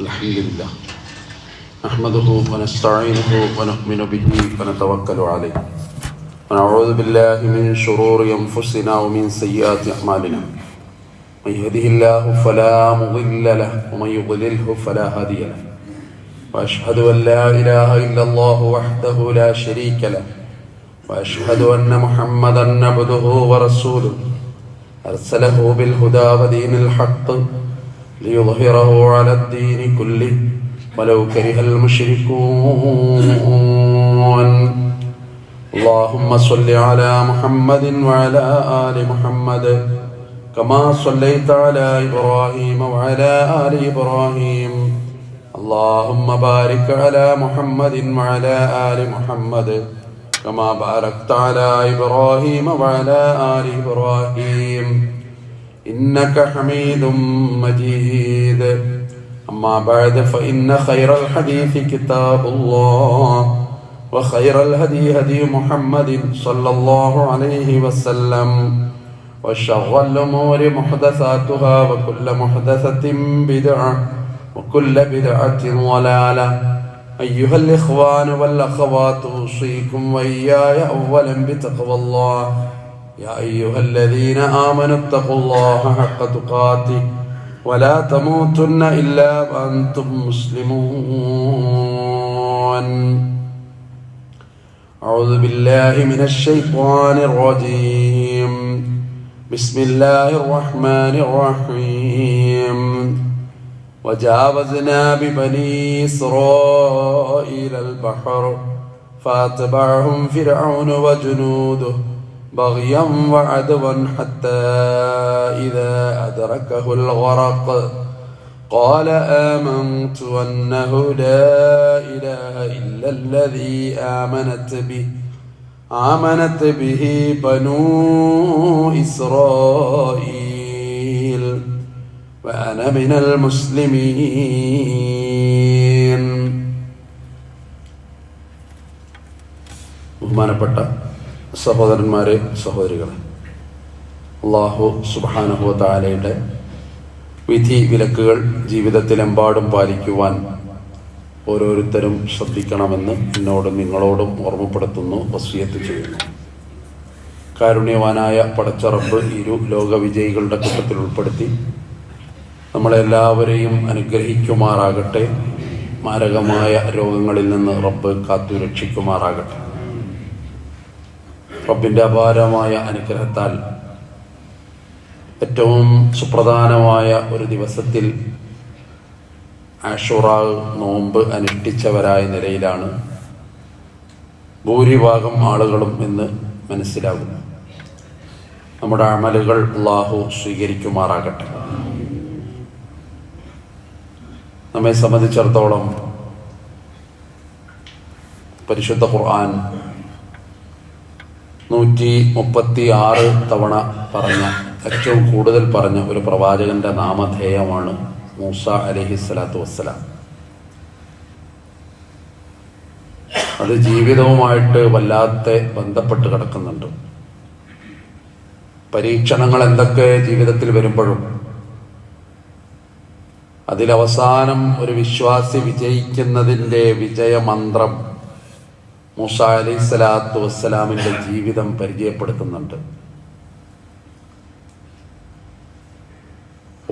الحمد لله نحمده ونستعينه ونؤمن به ونتوكل عليه ونعوذ بالله من شرور أنفسنا ومن سيئات أعمالنا من يهده الله فلا مضل له ومن يضلله فلا هادي له وأشهد أن لا إله إلا الله وحده لا شريك له وأشهد أن محمدا عبده ورسوله أرسله بالهدى ودين الحق ليظهره على الدين كله ولو كره المشركون اللهم صل على محمد وعلى آل محمد كما صليت على إبراهيم وعلى آل إبراهيم اللهم بارك على محمد وعلى آل محمد كما باركت على إبراهيم وعلى آل إبراهيم إنك حميد مجيد أما بعد فإن خير الحديث كتاب الله وخير الهدي هدي محمد صلى الله عليه وسلم وشر الأمور محدثاتها وكل محدثة بدعة وكل بدعة ضلالة أيها الإخوان والأخوات أوصيكم وإياي أولا بتقوى الله يا أيها الذين آمنوا اتقوا الله حق تقاته ولا تموتن إلا وأنتم مسلمون أعوذ بالله من الشيطان الرجيم بسم الله الرحمن الرحيم وجاوزنا ببني إسرائيل البحر فاتبعهم فرعون وجنوده بغيا وعدوا حتى إذا أدركه الغرق قال آمنت أنه لا إله إلا الذي آمنت به بنو إسرائيل وأنا من المسلمين. ബഹുമാനപ്പെട്ട സഹോദരന്മാരെ, സഹോദരികളെ, അല്ലാഹു സുബ്ഹാനഹു വ തആലയുടെ വിധി വിലക്കുകൾ ജീവിതത്തിലെമ്പാടും പാലിക്കുവാൻ ഓരോരുത്തരും ശ്രദ്ധിക്കണമെന്ന് എന്നോടും നിങ്ങളോടും ഓർമ്മപ്പെടുത്തുന്നു, വസിയത്ത് ചെയ്യുന്നു. കാരുണ്യവാനായ പടച്ച റബ്ബ് ഇരു ലോക വിജയികളുടെ കൂട്ടത്തിൽ ഉൾപ്പെടുത്തി നമ്മളെല്ലാവരെയും അനുഗ്രഹിക്കുമാറാകട്ടെ. മാരകമായ രോഗങ്ങളിൽ നിന്ന് റബ്ബ് കാത്തു രക്ഷിക്കുമാറാകട്ടെ. റബ്ബിൻ്റെ അപാരമായ അനുഗ്രഹത്താൽ ഏറ്റവും സുപ്രധാനമായ ഒരു ദിവസത്തിൽ ആഷുറാ നോമ്പ് അനുഷ്ഠിച്ചവരായ നിലയിലാണ് ഭൂരിഭാഗം ആളുകളും എന്ന് മനസ്സിലാകുന്നു. നമ്മുടെ അമലുകൾ അല്ലാഹു സ്വീകരിക്കുമാറാകട്ടെ. നമ്മെ സംബന്ധിച്ചിടത്തോളം പരിശുദ്ധ ഖുർആൻ 136 തവണ പറഞ്ഞ, ഏറ്റവും കൂടുതൽ പറഞ്ഞ ഒരു പ്രവാചകന്റെ നാമധേയമാണ് മൂസ അലൈഹിസ്സലാത്തു വസ്സലാം. അത് ജീവിതവുമായിട്ട് വല്ലാത്ത ബന്ധപ്പെട്ട് കിടക്കുന്നുണ്ട്. പരീക്ഷണങ്ങൾ എന്തൊക്കെ ജീവിതത്തിൽ വരുമ്പോഴും അതിലവസാനം ഒരു വിശ്വാസി വിജയിക്കുന്നതിൻ്റെ വിജയമന്ത്രം മൂസ അലൈഹിസ്സലാത്തു വസ്സലാമിൻ്റെ ജീവിതം പരിചയപ്പെടുത്തുന്നുണ്ട്.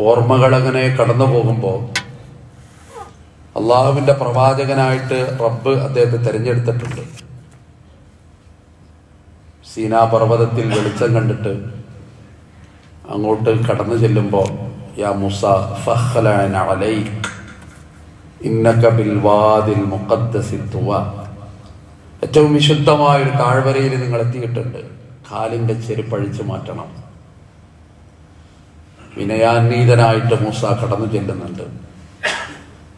ഓർമ്മകളങ്ങനെ കടന്നു പോകുമ്പോൾ അള്ളാഹുവിൻ്റെ പ്രവാചകനായിട്ട് റബ്ബ് അദ്ദേഹത്തെ തിരഞ്ഞെടുത്തിട്ടുണ്ട്. സീനാ പർവ്വതത്തിൽ വെളിച്ചം കണ്ടിട്ട് അങ്ങോട്ട് കടന്നു ചെല്ലുമ്പോൾ യാ മൂസ ഫഖ്ലഅൻ അലൈക് ഇന്നക ബിൽ വാദിൽ മുഖദ്ദസി തുവ, ഏറ്റവും വിശുദ്ധമായൊരു താഴ്വരയിൽ നിങ്ങൾ എത്തിയിട്ടുണ്ട്, കാലിൻ്റെ ചെരുപ്പഴിച്ചു മാറ്റണം. വിനയാന്വിതനായിട്ട് മൂസ കടന്നു ചെല്ലുന്നുണ്ട്.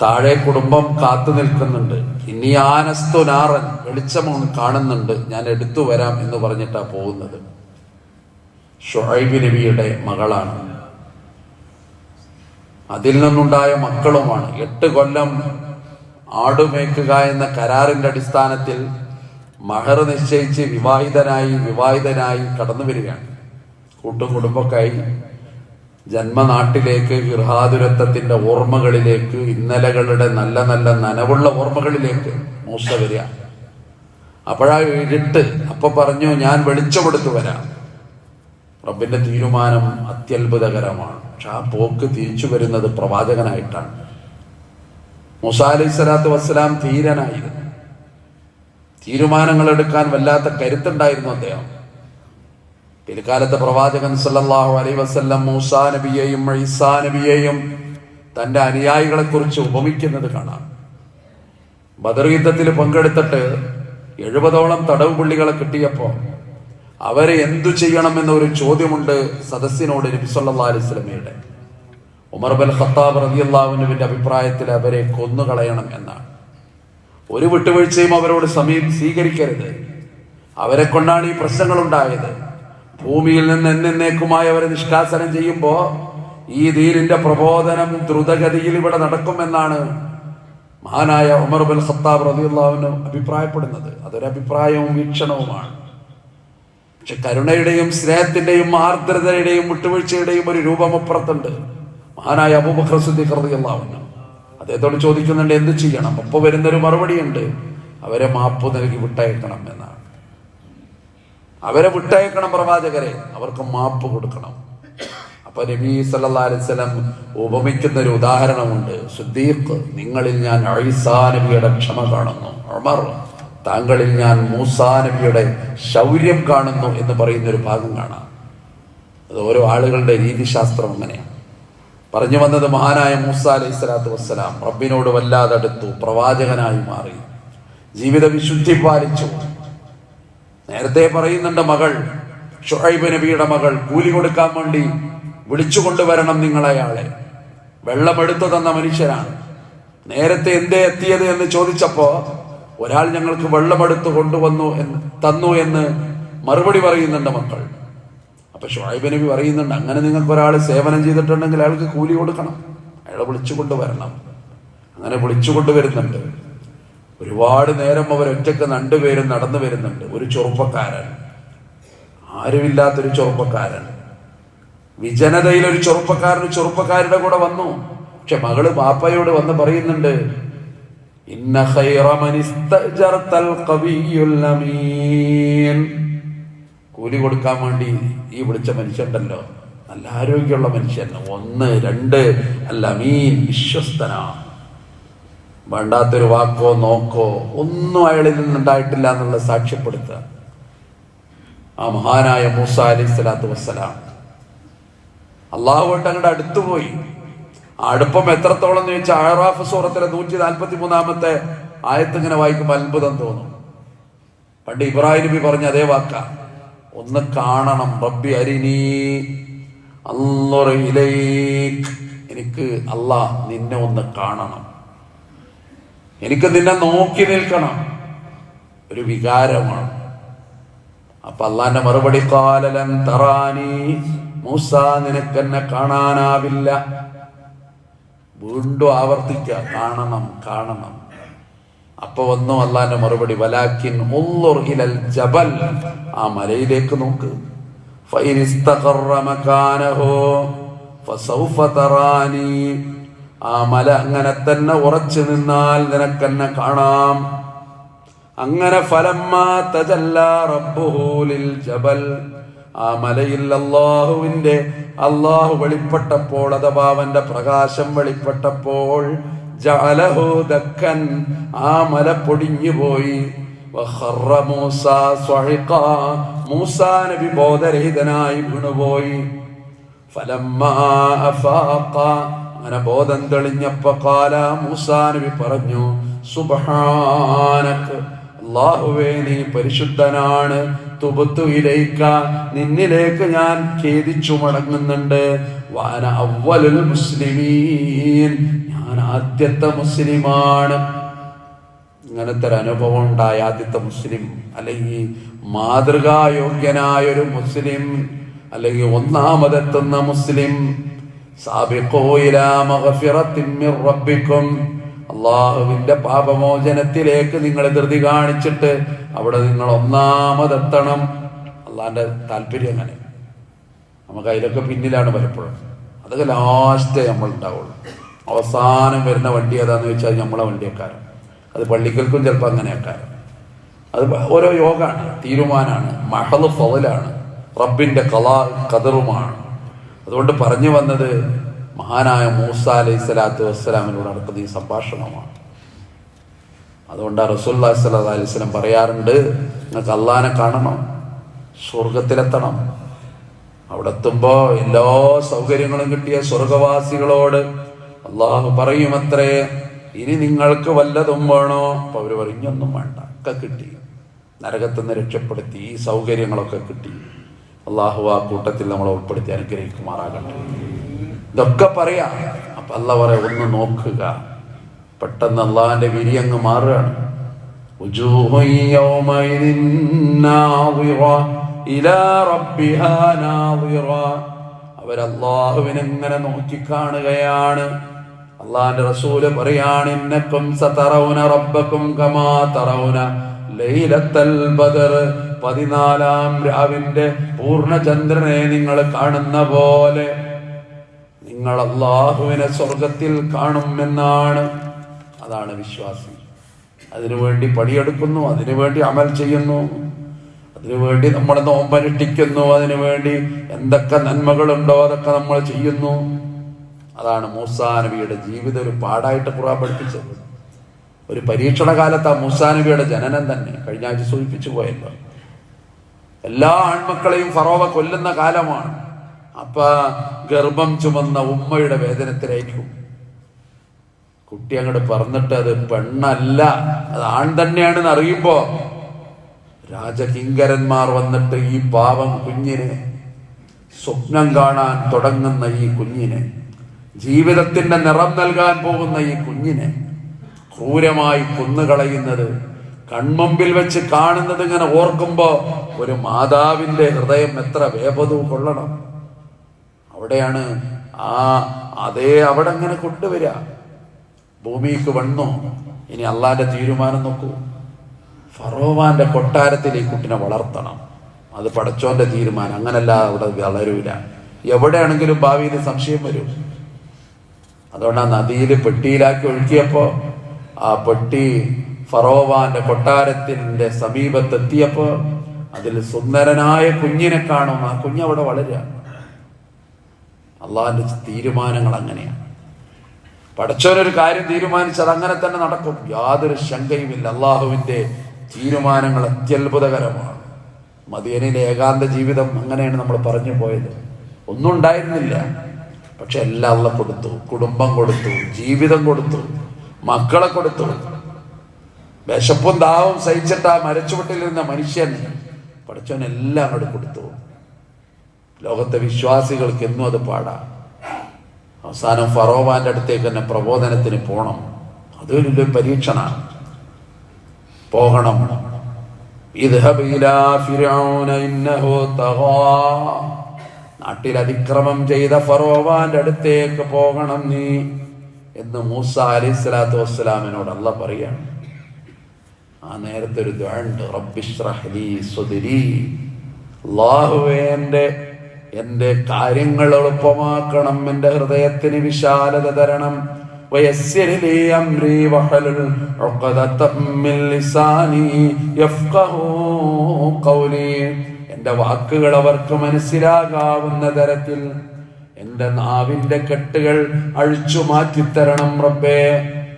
താഴെ കുടുംബം കാത്തു നിൽക്കുന്നുണ്ട്. ഇനി ആനസ്തു നാറൻ, വെളിച്ചമൊന്ന് കാണുന്നുണ്ട്, ഞാൻ എടുത്തു വരാം എന്ന് പറഞ്ഞിട്ടാ പോകുന്നത്. ഷുഐബ് നബിയുടെ മകളാണ്, അതിൽ നിന്നുണ്ടായ മക്കളുമാണ്. 8 കൊല്ലം ആടുമേക്കുക എന്ന കരാറിന്റെ അടിസ്ഥാനത്തിൽ മഹർ നിശ്ചയിച്ച് വിവാഹിതനായി കടന്നു വരികയാണ്. കൂട്ടും കുടുംബക്കായി ജന്മനാട്ടിലേക്ക്, ഗൃഹാതുരത്വത്തിന്റെ ഓർമ്മകളിലേക്ക്, ഇന്നലകളുടെ നല്ല നല്ല നനവുള്ള ഓർമ്മകളിലേക്ക് മൂസ വരിക. അപ്പോഴാ ഇരുട്ട്. അപ്പൊ പറഞ്ഞു, ഞാൻ വെളിച്ചമെടുത്തു വരാം. റബ്ബിന്റെ തീരുമാനം അത്യത്ഭുതകരമാണ്. പക്ഷെ ആ പോക്ക് തിരിച്ചു വരുന്നത് പ്രവാചകനായിട്ടാണ്. മൂസാ അലൈഹി സ്വലാത്തു വസ്സലാം ധീരനായിരുന്നു. തീരുമാനങ്ങൾ എടുക്കാൻ വല്ലാത്ത കരുത്തുണ്ടായിരുന്നു അദ്ദേഹം. പിൽക്കാലത്തെ പ്രവാചകൻ സല്ലല്ലാഹു അലൈഹി വസല്ലം മൂസാ നബിയെയും ഈസാ നബിയെയും തന്റെ അനുയായികളെ കുറിച്ച് ഉപമിക്കുന്നത് കാണാം. ബദർ യുദ്ധത്തിൽ പങ്കെടുത്തിട്ട് 70ഓളം തടവ് പുള്ളികളെ കിട്ടിയപ്പോ അവരെ എന്തു ചെയ്യണമെന്ന ഒരു ചോദ്യമുണ്ട് സദസ്സിനോട് നബി സല്ലല്ലാഹു അലൈഹി വസല്ലമയുടെ. ഉമർ ബിൻ ഖത്താബ് റളിയല്ലാഹു അൻഹുവിന്റെ അഭിപ്രായത്തിൽ അവരെ കൊന്നുകളയണം എന്നാണ്. ഒരു വിട്ടുവീഴ്ചയും അവരോട് സ്വീകരിക്കരുത്. അവരെ കൊണ്ടാണ് ഈ പ്രശ്നങ്ങൾ ഉണ്ടായത്. ഭൂമിയിൽ നിന്ന് എന്നേക്കുമായി അവരെ നിഷ്കാസനം ചെയ്യുമ്പോ ഈ ദീനിന്റെ പ്രബോധനം ദ്രുതഗതിയിൽ ഇവിടെ നടക്കുമെന്നാണ് മഹാനായ ഉമർ ബിൻ ഖത്താബ് റളിയല്ലാഹു അൻഹു അഭിപ്രായപ്പെടുന്നത്. അതൊരു അഭിപ്രായവും വീക്ഷണവുമാണ്. പക്ഷെ കരുണയുടെയും സ്നേഹത്തിന്റെയും ആർദ്രതയുടെയും വിട്ടുവീഴ്ചയുടെയും ഒരു രൂപമപ്പുറത്തുണ്ട്. മഹാനായ അബൂബക്കർ സിദ്ദീഖ് റളിയല്ലാഹു അൻഹു അദ്ദേഹത്തോട് ചോദിക്കുന്നുണ്ട്, എന്ത് ചെയ്യണം? ഒപ്പം വരുന്നൊരു മറുപടിയുണ്ട്, അവരെ മാപ്പ് നൽകി വിട്ടയക്കണം എന്നാണ്. അവരെ വിട്ടയക്കണം പ്രവാചകരെ, അവർക്ക് മാപ്പ് കൊടുക്കണം. അപ്പൊ നബി സല്ലല്ലാഹു അലൈഹി വസല്ലം ഉപമിക്കുന്ന ഒരു ഉദാഹരണമുണ്ട്. സിദ്ദീഖ്, നിങ്ങളിൽ ഞാൻ ഈസാ നബിയുടെ ക്ഷമ കാണുന്നു. ഉമർ, താങ്കളിൽ ഞാൻ മൂസാ നബിയുടെ ശൗര്യം കാണുന്നു എന്ന് പറയുന്ന ഒരു ഭാഗം കാണാം. അത് ഓരോ ആളുകളുടെ രീതിശാസ്ത്രം അങ്ങനെയാണ്. പറഞ്ഞു വന്നത്, മഹാനായ മൂസാ അലൈഹി സ്വലാത്തു വസ്സലാം റബ്ബിനോട് വല്ലാതെ അടുത്തു, പ്രവാചകനായി മാറി, ജീവിത വിശുദ്ധി പാലിച്ചു. നേരത്തെ പറയുന്നുണ്ട്, മകൾ ശുഐബ് നബിയുടെ മകൾ കൂലി കൊടുക്കാൻ വേണ്ടി വിളിച്ചു കൊണ്ടുവരണം നിങ്ങളയാളെ. വെള്ളമെടുത്തു തന്ന മനുഷ്യരാണ്. നേരത്തെ എന്തേ എത്തിയത് എന്ന് ചോദിച്ചപ്പോ ഒരാൾ ഞങ്ങൾക്ക് വെള്ളമെടുത്ത് കൊണ്ടുവന്നു തന്നു എന്ന് മറുപടി പറയുന്നുണ്ട് മക്കൾ. അപ്പൊ ശുഐബ് നബി പറയുന്നുണ്ട്, അങ്ങനെ നിങ്ങൾക്ക് ഒരാൾ സേവനം ചെയ്തിട്ടുണ്ടെങ്കിൽ അയാൾക്ക് കൂലി കൊടുക്കണം, അയാളെ വിളിച്ചു കൊണ്ടുവരണം. അങ്ങനെ വിളിച്ചു കൊണ്ടുവരുന്നുണ്ട്. ഒരുപാട് നേരം അവർ ഒറ്റക്ക് രണ്ടുപേരും നടന്നു വരുന്നുണ്ട്. ഒരു ചെറുപ്പക്കാരൻ, ആരുമില്ലാത്തൊരു ചെറുപ്പക്കാരൻ, വിജനതയിൽ ഒരു ചെറുപ്പക്കാരുടെ കൂടെ വന്നു. പക്ഷെ മകള് പാപ്പയോട് വന്ന് പറയുന്നുണ്ട്, ഇന്ന ഖൈറ മൻ ഇസ്തഅജർതൽ ഖവിയ്യുൽ അമീൻ. കൂലി കൊടുക്കാൻ വേണ്ടി ഈ വിളിച്ച മനുഷ്യണ്ടല്ലോ, നല്ല ആരോഗ്യമുള്ള മനുഷ്യൻ, 1 2 അൽ അമീൻ, വിശ്വസ്തനാ, വേണ്ടാത്തൊരു വാക്കോ നോക്കോ ഒന്നും അയാളിൽ നിന്നുണ്ടായിട്ടില്ല എന്നുള്ള സാക്ഷ്യപ്പെടുത്തുക. ആ മഹാനായ മൂസാ അലൈഹി സ്വലാത്തു വസ്സലാം അള്ളാഹുവായിട്ട് അങ്ങോട്ട് അടുത്തുപോയി. ആ അടുപ്പം എത്രത്തോളം എന്ന് ചോദിച്ചാൽ അഅറാഫ് സൂറത്തിലെ 143 ആയത്ത് ഇങ്ങനെ വായിക്കുമ്പോൾ അത്ഭുതം തോന്നും. പണ്ട് ഇബ്രാഹിം നബി പറഞ്ഞ അതേ വാക്ക, ഒന്ന് കാണണം, റബ്ബി അരിനീ അൻളുർ ഇലൈക്, എനിക്ക് അല്ലാഹ് നിന്നെ ഒന്ന് കാണണം, എനിക്ക് നിന്നെ നോക്കി നിൽക്കണം, ഒരു വികാരമാണ്. അപ്പൊ അള്ളാന്റെ മറുപടി, ഖാല ലൻ തറാനി, മൂസ നിനക്കെന്നെ കാണാനാവില്ല. വീണ്ടും ആവർത്തിക്കുക, കാണണം. അപ്പൊ വന്നു അള്ളാന്റെ മറുപടി, വലാകിൻ ഉൻളുർ ഇലൽ ജബൽ, ആ മലയിലേക്ക് നോക്ക്, ഫഇൻ ഇസ്തഖറ മകാനഹു ഫസൗഫ തറാനി, ആ മല അങ്ങനെ തന്നെ ഉറച്ചു നിന്നാൽ നിനക്കെന്നെ കാണാം. അങ്ങനെ ഫലമ്മാ തജല്ലാ റബ്ബുഹു ലിൽ ജബൽ, ആ മലയിൽ അള്ളാഹു വെളിപ്പെട്ടപ്പോൾ, അഥവാ അവന്റെ പ്രകാശം വെളിപ്പെട്ടപ്പോൾ, ജഅലഹു ദക്കൻ, ആ മല പൊടിഞ്ഞുപോയി. വഖറ മൂസാ സ്വഹിഖാ, മൂസാ നബി ബോധരഹിതനായി വീണുപോയി. ഫലമ്മാ അഫാഖ, അങ്ങനെ ബോധം തെളിഞ്ഞപ്പോ, ഖാല, മൂസാ നബി പറഞ്ഞു, സുബ്ഹാനക, അല്ലാഹുവേ നീ പരിശുദ്ധനാണ്, തുബ്തു ഇലൈക, നിന്നിലേക്ക് ഞാൻ ഖേദിച്ചു മടങ്ങുന്നുണ്ട്, വഅന അവ്വലുൽ മുസ്ലിമീൻ, ഞാൻ ആദ്യത്തെ മുസ്ലിമാണ്. ഇങ്ങനത്തെ ഒരു അനുഭവം ഉണ്ടായ ആദ്യത്തെ മുസ്ലിം, അല്ലെങ്കിൽ മാതൃകായോഗ്യനായൊരു മുസ്ലിം, അല്ലെങ്കിൽ ഒന്നാമതെത്തുന്ന മുസ്ലിം. സാബിഖൂ ഇലാ മഗ്ഫിറത്തിൻ മിർ റബ്ബിക്കും, അള്ളാഹുവിന്റെ പാപമോചനത്തിലേക്ക് നിങ്ങൾ ധൃതി കാണിച്ചിട്ട് അവിടെ നിങ്ങൾ ഒന്നാമതെത്തണം. അള്ളാന്റെ താല്പര്യം അങ്ങനെ. നമുക്ക് അതിലൊക്കെ പിന്നിലാണ് പലപ്പോഴും. അതൊക്കെ ലാസ്റ്റേ നമ്മളുണ്ടാവുള്ളൂ. അവസാനം വരുന്ന വണ്ടി ഏതാന്ന് വെച്ചാൽ നമ്മളെ വണ്ടിയേക്കാരം. അത് പള്ളിക്കൽക്കും ചിലപ്പോൾ അങ്ങനെയൊക്കാരം. അത് ഓരോ യോഗമാണ്, തീരുമാനമാണ്, മഹള് ഫളലാണ്, റബ്ബിന്റെ ഖദറുമാണ്. അതുകൊണ്ട് പറഞ്ഞു വന്നത് മഹാനായ മൂസ അലൈഹി സ്വലാത്തു വസ്സലാമിനോട് നടക്കുന്ന ഈ സംഭാഷണമാണ്. അതുകൊണ്ട് റസൂലുള്ളാഹി സ്വല്ലല്ലാഹു അലൈഹി വസല്ലം പറയാറുണ്ട്, നിങ്ങൾക്ക് അള്ളാനെ കാണണം, സ്വർഗത്തിലെത്തണം. അവിടെ എത്തുമ്പോ എല്ലാ സൗകര്യങ്ങളും കിട്ടിയ സ്വർഗവാസികളോട് അള്ളാഹു പറയുമത്രേ, ഇനി നിങ്ങൾക്ക് വല്ലതും വേണോ? അപ്പൊ അവര് പറഞ്ഞൊന്നും വേണ്ട, ഒക്കെ കിട്ടി, നരകത്തുനിന്ന് രക്ഷപ്പെടുത്തി, ഈ സൗകര്യങ്ങളൊക്കെ കിട്ടി. അള്ളാഹു ആ കൂട്ടത്തിൽ നമ്മളെ ഉൾപ്പെടുത്തി അനുഗ്രഹിക്കുമാറാകട്ടെ. ഇതൊക്കെ പറയാം. അപ്പൊ അള്ളാഹ് പറയാ, ഒന്ന് നോക്കുക. പെട്ടെന്ന് അള്ളാഹിന്റെ വിരി അങ്ങ് മാറുകയാണ്. അവരല്ലാഹുവിനെങ്ങനെ നോക്കിക്കാണുകയാണ്. അള്ളാഹിന്റെ റസൂല് പറയാണ്, ഇന്നക്കും സതറൗന റബ്ബക്കും കമാ തറൗന ലൈലത്തൽ ബദർ. 14-ാം രാവിന്റെ പൂർണ്ണചന്ദ്രനെ നിങ്ങൾ കാണുന്ന പോലെ നിങ്ങൾ അള്ളാഹുവിനെ സ്വർഗത്തിൽ കാണുമെന്നാണ്. അതാണ് വിശ്വാസി. അതിനുവേണ്ടി പണിയെടുക്കുന്നു, അതിനുവേണ്ടി അമൽ ചെയ്യുന്നു, അതിനുവേണ്ടി നമ്മൾ നോമ്പനുഷ്ഠിക്കുന്നു, അതിനുവേണ്ടി എന്തൊക്കെ നന്മകളുണ്ടോ അതൊക്കെ നമ്മൾ ചെയ്യുന്നു. അതാണ് മൂസാ നബിയുടെ ജീവിതം ഒരു പാഠായിട്ട് ഖുർആൻ പഠിപ്പിച്ചത്. ഒരു പരീക്ഷണ കാലത്ത് ആ മൂസാ നബിയുടെ ജനനം തന്നെ കഴിഞ്ഞ ആഴ്ച സൂചിപ്പിച്ചു പോയല്ലോ. എല്ലാ ആൺമക്കളെയും ഫറോവ കൊല്ലുന്ന കാലമാണ്. അപ്പൊ ഗർഭം ചുമന്ന ഉമ്മയുടെ വേദനത്തിലായിരിക്കും. കുട്ടി അങ്ങോട്ട് പറഞ്ഞിട്ട് അത് പെണ്ണല്ല, അത് ആൺ തന്നെയാണെന്ന് അറിയുമ്പോ രാജകിങ്കരന്മാർ വന്നിട്ട് ഈ പാവം കുഞ്ഞിനെ, സ്വപ്നം കാണാൻ തുടങ്ങുന്ന ഈ കുഞ്ഞിനെ, ജീവിതത്തിന്റെ നിറം നൽകാൻ പോകുന്ന ഈ കുഞ്ഞിനെ ക്രൂരമായി കൊന്നുകളയുന്നത് കൺമുമ്പിൽ വെച്ച് കാണുന്നത് ഇങ്ങനെ ഓർക്കുമ്പോ ഒരു മാതാവിന്റെ ഹൃദയം എത്ര വേപതു കൊള്ളണം. അവിടെയാണ് അവിടെ അങ്ങനെ കൊണ്ടുവരിക. ഭൂമിക്ക് വന്നു. ഇനി അള്ളാന്റെ തീരുമാനം നോക്കൂ. ഫറോവാന്റെ കൊട്ടാരത്തിൽ ഈ കുട്ടിനെ വളർത്തണം. അത് പടച്ചോന്റെ തീരുമാനം. അങ്ങനല്ല അവിടെ വളരൂല. എവിടെയാണെങ്കിലും ഭാവിയിൽ സംശയം വരും. അതുകൊണ്ട് ആ നദിയിൽ പെട്ടിയിലാക്കി ഒഴുക്കിയപ്പോ ആ പെട്ടി ഫറോവാന്റെ കൊട്ടാരത്തിന്റെ സമീപത്തെത്തിയപ്പോ അതിൽ സുന്ദരനായ കുഞ്ഞിനെ കാണും. ആ കുഞ്ഞവിടെ വളരുക. അള്ളാഹിന്റെ തീരുമാനങ്ങൾ അങ്ങനെയാണ്. പടച്ചോനൊരു കാര്യം തീരുമാനിച്ചത് അങ്ങനെ തന്നെ നടക്കും, യാതൊരു ശങ്കയുമില്ല. അള്ളാഹുവിന്റെ തീരുമാനങ്ങൾ അത്യത്ഭുതകരമാണ്. മദീനയിലെ ഏകാന്ത ജീവിതം അങ്ങനെയാണ് നമ്മൾ പറഞ്ഞു പോയത്. ഒന്നും ഉണ്ടായിരുന്നില്ല, പക്ഷെ എല്ലാം അള്ളാഹ് കൊടുത്തു. കുടുംബം കൊടുത്തു, ജീവിതം കൊടുത്തു, മക്കളെ കൊടുത്തു. വിശപ്പും ദാഹവും സഹിച്ചിട്ട് ആ മരച്ചുവട്ടിലിരുന്ന മനുഷ്യൻ പടച്ചോൻ എല്ലാം അങ്ങോട്ട് കൊടുത്തു. ലോകത്തെ വിശ്വാസികൾക്ക് എന്നും അത് പാടാം. അവസാനം ഫറോവാന്റെ അടുത്തേക്ക് തന്നെ പ്രബോധനത്തിന് പോകണം. അതൊരു പരീക്ഷണ. പോകണം. നാട്ടിൽ അതിക്രമം ചെയ്ത ഫറോവാന്റെ അടുത്തേക്ക് പോകണം നീ എന്ന് മൂസ അലൈഹി സ്വലാത്തു വസ്സലാമിനോട് അല്ലാഹ് പറയാണ്. ആ നേരത്തെ ഒരു ദുആ ഉണ്ട്, റബ്ബിശ്റഹ് ലീ സ്വദ്രി. അല്ലാഹുവേ, എന്റെ കാര്യങ്ങൾ എളുപ്പമാക്കണം, എന്റെ ഹൃദയത്തിന് വിശാലത തരണം. വയസ്സിർ ലീ അംരി വഹലുൽ ഉഖ്ദതം മിൻ ലിസാനി യഫ്ഖഹു ഖൗലി. എന്റെ വാക്കുകൾ അവർക്ക് മനസ്സിലാകാവുന്ന തരത്തിൽ എന്റെ നാവിന്റെ കെട്ടുകൾ അഴിച്ചു മാറ്റിത്തരണം റബ്ബേ.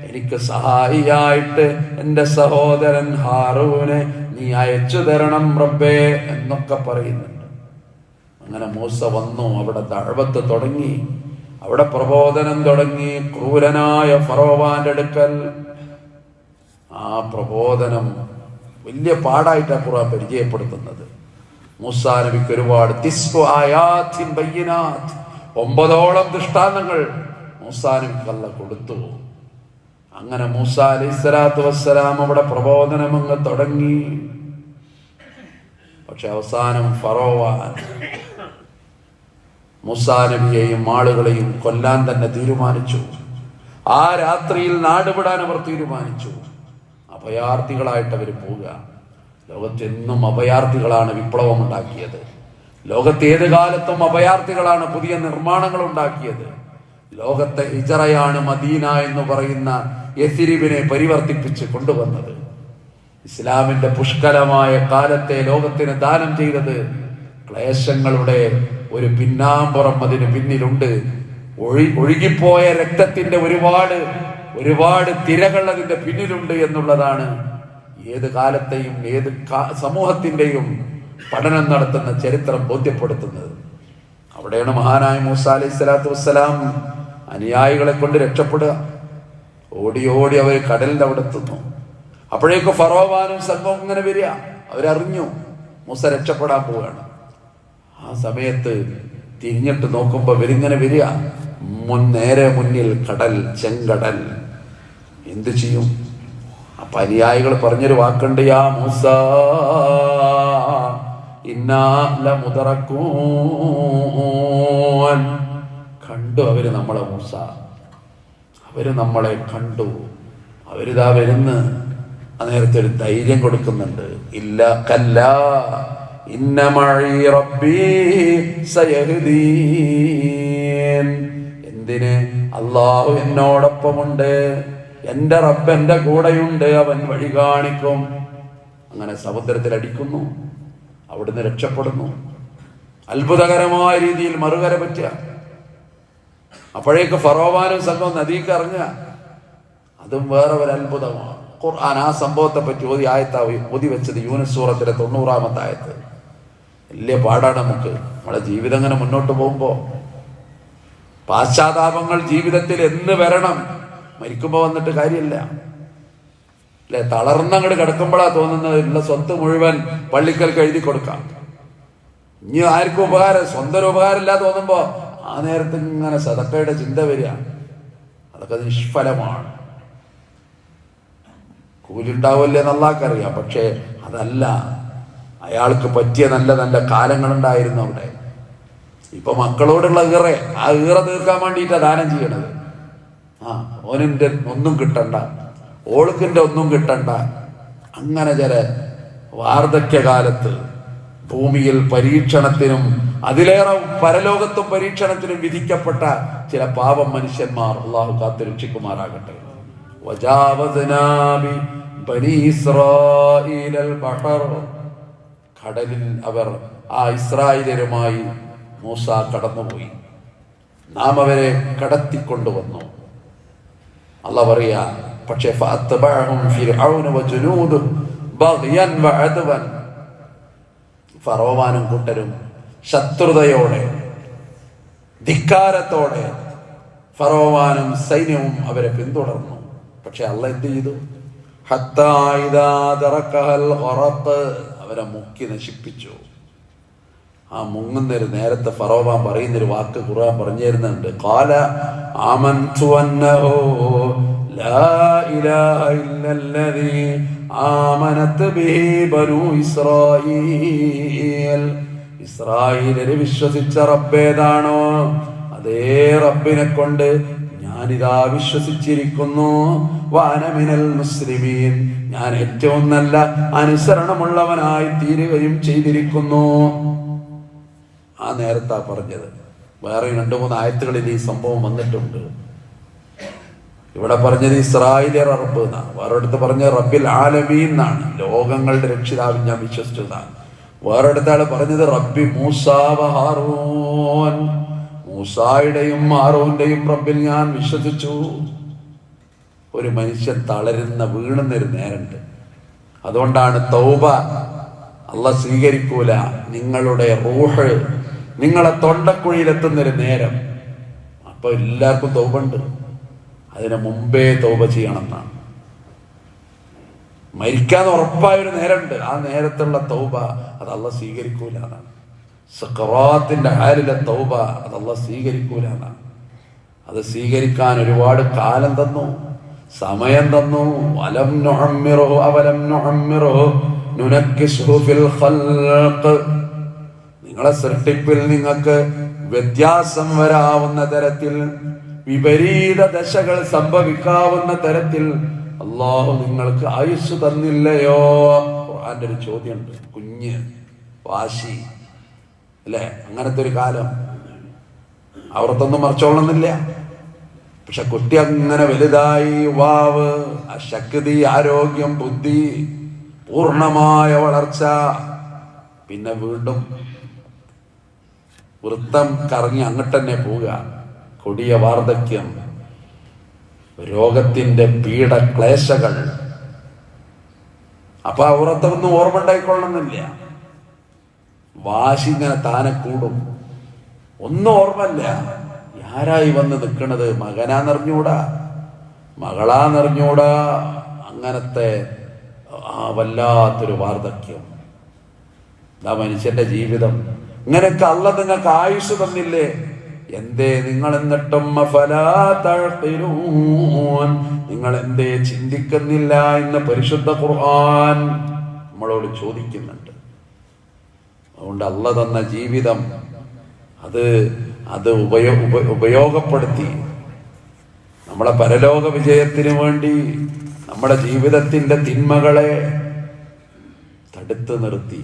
എനിക്ക് സഹായിയായിട്ട് എന്റെ സഹോദരൻ ഹാറൂനെ നീ അയച്ചു തരണം റബ്ബേ എന്നൊക്കെ പറയുന്നുണ്ട്. അങ്ങനെ മൂസ വന്നു. അവിടെ ദഅവത്ത് തുടങ്ങി, അവിടെ പ്രബോധനം തുടങ്ങി. ക്രൂരനായ ഫറോവാന്റെ അടുക്കൽ ആ പ്രബോധനം വലിയ പാടായിട്ടാണ് ഖുർആൻ പരിചയപ്പെടുത്തുന്നത്. മൂസാ നബിക്ക് ഒരുപാട് 9 ദൃഷ്ടാന്തങ്ങൾ മൂസാ നബിക്ക് അല്ലാഹ് കൊടുത്തു. അങ്ങനെ മൂസ അലൈഹി സ്വലാത്തു വസ്സലാം അവിടെ പ്രബോധനം അങ്ങ് തുടങ്ങി. പക്ഷെ അവസാനം ഫറോവാൻ മൂസാ നബിയെയും ആളുകളെയും കൊല്ലാൻ തന്നെ തീരുമാനിച്ചു. ആ രാത്രിയിൽ നാടുവിടാൻ അവർ തീരുമാനിച്ചു. അഭയാർത്ഥികളായിട്ട് അവർ പോവുക. ലോകത്തെന്നും അഭയാർത്ഥികളാണ് വിപ്ലവം ഉണ്ടാക്കിയത്. ലോകത്ത് ഏത് കാലത്തും അഭയാർത്ഥികളാണ് പുതിയ നിർമ്മാണങ്ങൾ ഉണ്ടാക്കിയത്. ലോകത്തെ ഹിജറയാണ് മദീന എന്ന് പറയുന്ന യഥിരിബിനെ പരിവർത്തിപ്പിച്ച് കൊണ്ടുവന്നത്. ഇസ്ലാമിന്റെ പുഷ്കലമായ കാലത്തെ ലോകത്തിന് ദാനം ചെയ്തത് ക്ലേശങ്ങളുടെ ഒരു പിന്നാമ്പുറം അതിന് പിന്നിലുണ്ട്. ഒഴുകിപ്പോയ രക്തത്തിന്റെ ഒരുപാട് തിരകൾ അതിന്റെ പിന്നിലുണ്ട് എന്നുള്ളതാണ് ഏത് കാലത്തെയും ഏത് സമൂഹത്തിന്റെയും പഠനം നടത്തുന്ന ചരിത്രം ബോധ്യപ്പെടുത്തുന്നത്. അവിടെയാണ് മഹാനായ മൂസ അലൈഹി സ്വലാത്തു വസ്സലാം അനുയായികളെ കൊണ്ട് രക്ഷപ്പെടുക. ഓടി ഓടി അവർ കടലിന്റെ അവിടെ എത്തുന്നു. അപ്പോഴേക്ക് ഫറോവാനും സംഘവും ഇങ്ങനെ വരിക. അവരറിഞ്ഞു മൂസ രക്ഷപ്പെടാൻ പോവുകയാണ്. ആ സമയത്ത് തിരിഞ്ഞിട്ട് നോക്കുമ്പോ ഇവരിങ്ങനെ വരിക. നേരെ മുന്നിൽ കടൽ, ചെങ്കടൽ. എന്തു ചെയ്യും? അപ്പൊ അനുയായികൾ പറഞ്ഞൊരു വാക്കുണ്ട്, യാ മൂസ ഇന്നാ ലമുദറകൂൻ. കണ്ടു അവര് നമ്മളെ മൂസ, അവര് നമ്മളെ കണ്ടു, അവരിതാ വരുന്ന്. നേരത്തെ ഒരു ധൈര്യം കൊടുക്കുന്നുണ്ട്. ഇല്ല കല്ല ഇന്ന മഈ റബ്ബീ സയഹ്ദീൻ. എന്തിന്? അല്ലാഹു എന്നോടൊപ്പമുണ്ട്, എന്റെ റബ്ബ് എന്റെ കൂടെയുണ്ട്, അവൻ വഴി കാണിക്കും. അങ്ങനെ സമുദ്രത്തിൽ അടിക്കുന്നു, അവിടുന്ന് രക്ഷപ്പെടുന്നു. അത്ഭുതകരമായ രീതിയിൽ മറുകര പറ്റുക. അപ്പോഴേക്ക് ഫറോവാനും സംഘം നദിക്ക് ഇറങ്ങുക. അതും വേറെ ഒരു അത്ഭുതമാണ്. ഖുർആൻ ആ സംഭവത്തെ പറ്റി ഓതി വെച്ചത് യൂനുസ് സൂറത്തിലെ 90-ാമത്തെ ആയത്ത്. വലിയ പാടാണ് നമുക്ക് നമ്മളെ ജീവിതം ഇങ്ങനെ മുന്നോട്ട് പോകുമ്പോ. പാശ്ചാത്താപങ്ങൾ ജീവിതത്തിൽ എന്ന് വരണം, മരിക്കുമ്പോ വന്നിട്ട് കാര്യമില്ല അല്ലെ. തളർന്നങ്ങട് കിടക്കുമ്പോഴാ തോന്നുന്നത് ഉള്ള സ്വത്ത് മുഴുവൻ പള്ളിക്കൽക്ക് എഴുതി കൊടുക്കാം, ഇനി ആർക്കും ഉപകാരം, സ്വന്തം ഉപകാരമില്ല തോന്നുമ്പോ ആ നേരത്തെ ഇങ്ങനെ സദക്കയുടെ ചിന്ത വരിക. അതൊക്കെ നിഷ്ഫലമാണ്. കൂലിണ്ടാവില്ലേ എന്നല്ലാക്കറിയാം, പക്ഷേ അതല്ല അയാൾക്ക് പറ്റിയ നല്ല നല്ല കാലങ്ങളുണ്ടായിരുന്നു അവിടെ. ഇപ്പൊ മക്കളോടുള്ള ആ ഈറ തീർക്കാൻ വേണ്ടിയിട്ടാ ദാനം ചെയ്യണത്. ഓനിന്റെ ഒന്നും കിട്ടണ്ട, ഓൾക്കിന്റെ ഒന്നും കിട്ടണ്ട. അങ്ങനെ ചില വാർദ്ധക്യകാലത്ത് ഭൂമിയിൽ പരീക്ഷണത്തിനും അതിലേറെ പരലോകത്തും പരീക്ഷണത്തിനും വിധിക്കപ്പെട്ട ചില പാവം മനുഷ്യന്മാർ അള്ളാഹു കാത്തുരക്ഷിക്കുമാറാകട്ടെ. കടലിൽ അവർ ആ ഇസ്രായേലരുമായി മൂസ കടന്നുപോയി. നാം അവരെ കടത്തിക്കൊണ്ടുവന്നു. അല്ലാഹു പറയാ, പക്ഷേ ഫറോവാനും കൂട്ടരും ശത്രുതയോടെ, ധിക്കാരത്തോടെ ഫറോവാനും സൈന്യവും അവരെ പിന്തുടർന്നു. പക്ഷെ അള്ളാഹ് എന്ത് ചെയ്തു? അവരെ മുക്കി നശിപ്പിച്ചു. ആ മുങ്ങുന്നൊരു നേരത്തെ ഫറോവാൻ പറയുന്നൊരു വാക്ക് ഖുർആൻ പറഞ്ഞു തരുന്നുണ്ട്. ഖാല ആമൻതു അന്നഹു ലാ ഇലാഹ ഇല്ലല്ലദീ ആമനത് ബിഹി ബനൂ ഇസ്രായീൽ. ഇസ്രായേലിനെ വിശ്വസിച്ച റബ്ബേതാണോ അതേ റബ്ബിനെ കൊണ്ട് ഞാനിതാ വിശ്വസിച്ചിരിക്കുന്നു. വഅന മിനൽ മുസ്ലിമീൻ, ഞാൻ ഏറ്റവും നല്ല അനുസരണമുള്ളവനായി തീരുകയും ചെയ്തിരിക്കുന്നു. ആ നേരത്താ പറഞ്ഞത്. വേറെ 2-3 ആയത്തുകളിൽ ഈ സംഭവം വന്നിട്ടുണ്ട്. ഇവിടെ പറഞ്ഞത് ഇസ്രായേലിയർ റബ്ബ് എന്നാണ്, വേറെടുത്ത് പറഞ്ഞ റബ്ബിൽ ആലമീൻ എന്നാണ്, ലോകങ്ങളുടെ രക്ഷിതാവിൽ ഞാൻ വിശ്വസിച്ചതാണ്. വേറെടുത്താണ് പറഞ്ഞത് റബ്ബി മൂസാ വ ഹാറൂൻ, മൂസായുടെയും ഹാറൂന്റെയും റബ്ബിൽ ഞാൻ വിശ്വസിച്ചു. ഒരു മനുഷ്യൻ തളരുന്ന വീണുന്നൊരു നേരമുണ്ട്. അതുകൊണ്ടാണ് തൗബ അള്ളാഹ് സ്വീകരിക്കൂല. നിങ്ങളുടെ റൂഹ് നിങ്ങളെ തൊണ്ടക്കുഴിയിലെത്തുന്നൊരു നേരം. അപ്പൊ എല്ലാവർക്കും തൗബ ഉണ്ട്. അതിന് മുമ്പേ തൗബ ചെയ്യണം എന്നാണ്. മരിക്കാന്ന് ഉറപ്പായൊരു നേരമുണ്ട്. ആ നേരത്തുള്ള തൗബ അത് അള്ളാഹ് സ്വീകരിക്കൂല എന്നാണ്. സഖറാത്തിന്റെ ഹാലിലെ തൗബ അത് അള്ളാഹ് സ്വീകരിക്കൂല എന്നാണ്. അത് സ്വീകരിക്കാൻ ഒരുപാട് കാലം തന്നു, സമയം തന്നു. അലം നുഅമ്മിറുഹു അവലം നുഅമ്മിറുഹു നുനക്കിസുഹു ഫിൽ ഖൽഖ്. നിങ്ങളെ സൃഷ്ടിപ്പിൽ നിങ്ങൾക്ക് വ്യത്യാസം വരാവുന്ന തരത്തിൽ, വിപരീത ദശകൾ സംഭവിക്കാവുന്ന തരത്തിൽ അള്ളാഹു നിങ്ങൾക്ക് ആയുസ് തന്നില്ലയോ? ഖുർആന്റെ ഒരു ചോദ്യമുണ്ട്, കുഞ്ഞ് വാശി. അല്ലേ? അങ്ങനത്തെ ഒരു കാലം. അവർക്കൊന്നും മറച്ചോളണമെന്നില്ല. പക്ഷെ കുട്ടി അങ്ങനെ വലുതായി, വാവ്, ശക്തി, ആരോഗ്യം, ബുദ്ധി, പൂർണ്ണമായ വളർച്ച. പിന്നെ വീണ്ടും വൃത്തം കറങ്ങി അങ്ങോട്ട് തന്നെ പോവുക. കൊടിയ വാർദ്ധക്യം, രോഗത്തിന്റെ പീഡ, ക്ലേശകൾ. അപ്പൊ അവരത്തൊന്നും ഓർമ്മ ഉണ്ടായിക്കൊള്ളണമെന്നില്ല. വാശി ഇങ്ങനെ താനെ കൂടും. ഒന്നും ഓർമ്മല്ല. ആരായി വന്ന് നിൽക്കണത്? മകനാന്നറിഞ്ഞൂടാ, മകളാന്നറിഞ്ഞൂടാ. അങ്ങനത്തെ വല്ലാത്തൊരു വാർദ്ധക്യം. ഇതാ മനുഷ്യന്റെ ജീവിതം. ഇങ്ങനെയൊക്കെ അള്ള നിങ്ങൾക്ക് ആയുസ് തന്നില്ലേ? എന്തേ നിങ്ങൾ എന്നിട്ടും നിങ്ങൾ എന്തേ ചിന്തിക്കുന്നില്ല എന്ന് പരിശുദ്ധ ഖുർആൻ നമ്മളോട് ചോദിക്കുന്നുണ്ട്. അതുകൊണ്ട് അള്ള തന്ന ജീവിതം അത് ഉപയോഗപ്പെടുത്തി നമ്മളെ പരലോക വിജയത്തിന് വേണ്ടി നമ്മുടെ ജീവിതത്തിന്റെ തിന്മകളെ തടുത്തു നിർത്തി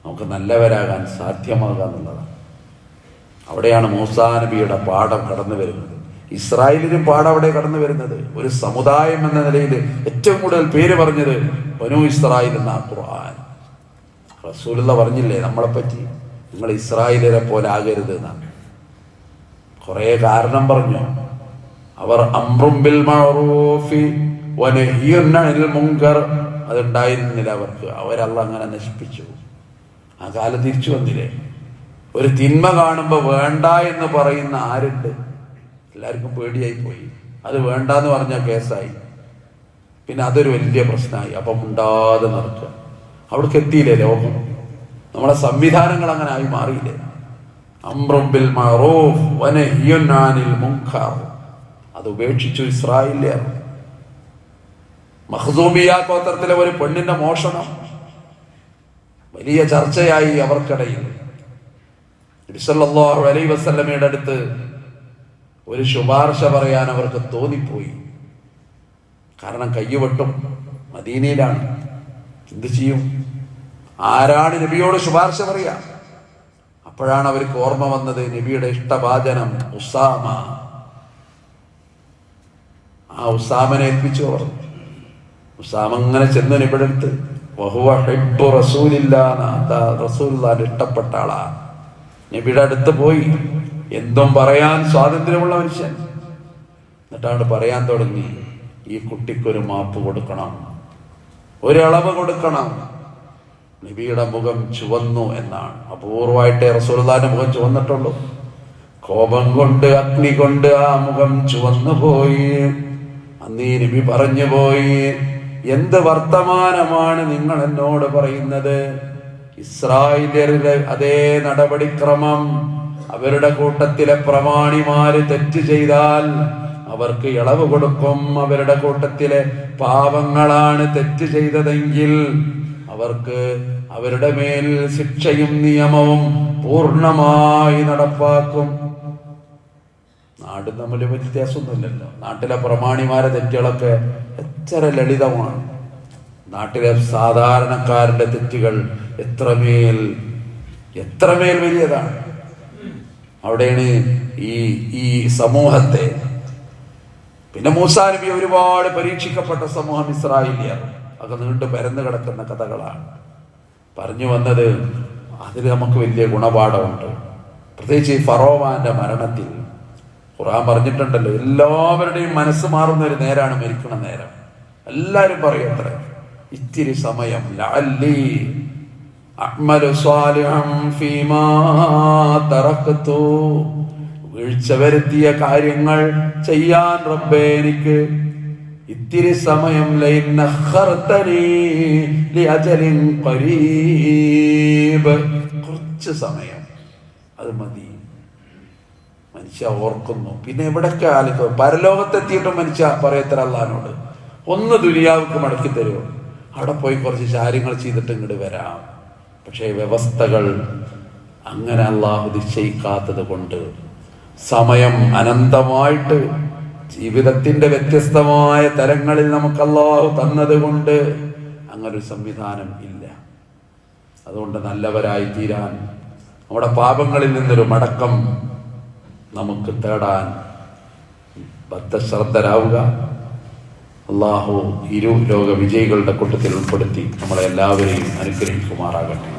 നമുക്ക് നല്ലവരാകാൻ സാധ്യമാകാന്നുള്ളതാണ്. അവിടെയാണ് മൂസാ നബിയുടെ പാഠം കടന്നു വരുന്നത്. ഇസ്രായേലിനും പാഠം അവിടെ കടന്നു വരുന്നത്. ഒരു സമുദായം എന്ന നിലയിൽ ഏറ്റവും കൂടുതൽ പേര് പറഞ്ഞത് ബനൂ ഇസ്രായേൽ എന്ന ഖുർആൻ. റസൂലുള്ള പറഞ്ഞില്ലേ നമ്മളെപ്പറ്റി, നിങ്ങൾ ഇസ്രായേലിനെ പോലെ ആകരുത് എന്നാണ്. കുറെ കാരണം പറഞ്ഞു. അവർ അംറും ബിൽ മഅറൂഫി വനഹ്യുൻ അനിൽ മുൻകർ അതുണ്ടായിരുന്നില്ല അവർക്ക്. അവരല്ല അങ്ങനെ നശിപ്പിച്ചു. ആ കാലം തിരിച്ചു വന്നില്ലേ? ഒരു തിന്മ കാണുമ്പോൾ വേണ്ട എന്ന് പറയുന്ന ആരുണ്ട്? എല്ലാവർക്കും പേടിയായി പോയി. അത് വേണ്ടാന്ന് പറഞ്ഞാൽ കേസായി. പിന്നെ അതൊരു വലിയ പ്രശ്നമായി. അപ്പം ഉണ്ടാതെ നടക്കുക. അവിടേക്ക് എത്തിയില്ലേ ലോകം? നമ്മളെ സംവിധാനങ്ങൾ അങ്ങനെ ആയി മാറിയില്ലേ? അംറും ബിൽ മഅറൂഫ് വനഹ്യുൻ അനിൽ മുൻകർ അത് ഉപേക്ഷിച്ചു ഇസ്രായേലിയർ. മഖ്സൂമിയ ഗോത്രത്തിലെ ഒരു പെണ്ണിന്റെ മോഷണം വലിയ ചർച്ചയായി അവർക്കിടയിൽ. നബി സല്ലല്ലാഹു അലൈഹി വസല്ലമയുടെ അടുത്ത് ഒരു ശുപാർശ പറയാൻ അവർക്ക് തോന്നിപ്പോയി. കാരണം കയ്യുവെട്ടും, മദീനയിലാണ്. എന്ത് ചെയ്യും? ആരാണ് നബിയോട് ശുപാർശ പറയാ? അപ്പോഴാണ് അവർക്ക് ഓർമ്മ വന്നത് നബിയുടെ ഇഷ്ടഭാജനം ഉസാമ. ആ ഉസാമനെ ഏൽപ്പിച്ചു അവർ. ഉസാമ അങ്ങനെ ചെന്നു നബിയുടെ അടുത്ത്. വഹുവ ഹിബ്ബു റസൂലില്ലാഹ്, റസൂലുള്ളാഹിന്റെ ഇഷ്ടപ്പെട്ട ആളാ. നബിയുടെ അടുത്ത് പോയി. എന്തും പറയാൻ സ്വാതന്ത്ര്യമുള്ള മനുഷ്യൻ. എന്നിട്ടാണ് പറയാൻ തുടങ്ങി, ഈ കുട്ടിക്കൊരു മാപ്പ് കൊടുക്കണം, ഒരളവ് കൊടുക്കണം. നബിയുടെ മുഖം ചുവന്നു എന്നാണ്. അപൂർവമായിട്ടേ റസൂലുള്ളാഹിന്റെ മുഖം ചുവന്നിട്ടുള്ളൂ. കോപം കൊണ്ട്, അഗ്നി കൊണ്ട് ആ മുഖം ചുവന്നു പോയി. അന്നീ നബി പറഞ്ഞു പോയി, എന്ത് വർത്തമാനമാണ് നിങ്ങൾ എന്നോട് പറയുന്നത്? ഇസ്രായേലിയരുടെ അതേ നടപടിക്രമം, അവരുടെ കൂട്ടത്തിലെ പ്രമാണിമാര് തെറ്റ് ചെയ്താൽ അവർക്ക് ഇളവ് കൊടുക്കും. അവരുടെ കൂട്ടത്തിലെ പാവങ്ങളാണ് തെറ്റ് ചെയ്തതെങ്കിൽ അവർക്ക് അവരുടെ മേൽ ശിക്ഷയും നിയമവും പൂർണ്ണമായി നടപ്പാക്കും. നാട് തമ്മിൽ വ്യത്യാസമൊന്നുമില്ലല്ലോ. നാട്ടിലെ പ്രമാണിമാരെ തെറ്റുകളൊക്കെ എത്ര ലളിതമാണ്. നാട്ടിലെ സാധാരണക്കാരന്റെ തെറ്റുകൾ എത്രമേൽ വലിയതാണ്. അവിടെയാണ് ഈ സമൂഹത്തെ. പിന്നെ മൂസാ നബി ഒരുപാട് പരീക്ഷിക്കപ്പെട്ട സമൂഹം ഇസ്രായേലിയർ. അത് നീണ്ടു പരന്നു കിടക്കുന്ന കഥകളാണ്. പറഞ്ഞു വന്നത് അതിൽ നമുക്ക് വലിയ ഗുണപാഠമുണ്ട്. പ്രത്യേകിച്ച് ഈ ഫറോവാന്റെ മരണത്തിൽ ഖുർആൻ പറഞ്ഞിട്ടുണ്ടല്ലോ, എല്ലാവരുടെയും മനസ്സ് മാറുന്ന ഒരു നേരാണ് മരിക്കണ നേരം. എല്ലാരും പറയും അത്ര ഇത്തിരി സമയം ലഅല്ലി അഅ്മലു സ്വാലിഹൻ ഫീമാ തറക്തു, വീഴ്ച വരുത്തിയ കാര്യങ്ങൾ ചെയ്യാൻ റബ്ബേ എനിക്ക് ഇത്തിരി സമയം, ലൈൻ അഖർതനി ലിഅജലിൻ ഖരീബ്, കുറച്ച് സമയം അത് മതി. മനുഷ്യ ഓർക്കുന്നു. പിന്നെ എവിടൊക്കെ ആലോചിക്കും. പരലോകത്തെത്തിയിട്ടും മനുഷ്യ പറയത്തര അല്ലാഹുവിനോട്, ഒന്ന് ദുനിയാവുക്ക് മടക്കി തരുമോ? അവിടെ പോയി കുറച്ച് കാര്യങ്ങൾ ചെയ്തിട്ട് ഇങ്ങോട്ട് വരാം. പക്ഷേ വ്യവസ്ഥകൾ അങ്ങനെ അല്ലാഹു നിശ്ചയിക്കാത്തത് കൊണ്ട്, സമയം അനന്തമായിട്ട് ജീവിതത്തിന്റെ വ്യത്യസ്തമായ തലങ്ങളിൽ നമുക്ക് അല്ലാഹു തന്നത് കൊണ്ട് അങ്ങനൊരു സംവിധാനം ഇല്ല. അതുകൊണ്ട് നല്ലവരായി തീരാൻ നമ്മുടെ പാപങ്ങളിൽ നിന്നൊരു മടക്കം നമുക്ക് തേടാൻ ബദ്ധശ്രദ്ധരാവുക. അള്ളാഹു ഇരു ലോക വിജയികളുടെ കൂട്ടത്തിൽ ഉൾപ്പെടുത്തി നമ്മളെ എല്ലാവരെയും അനുഗ്രഹിക്കുമാറാകട്ടെ.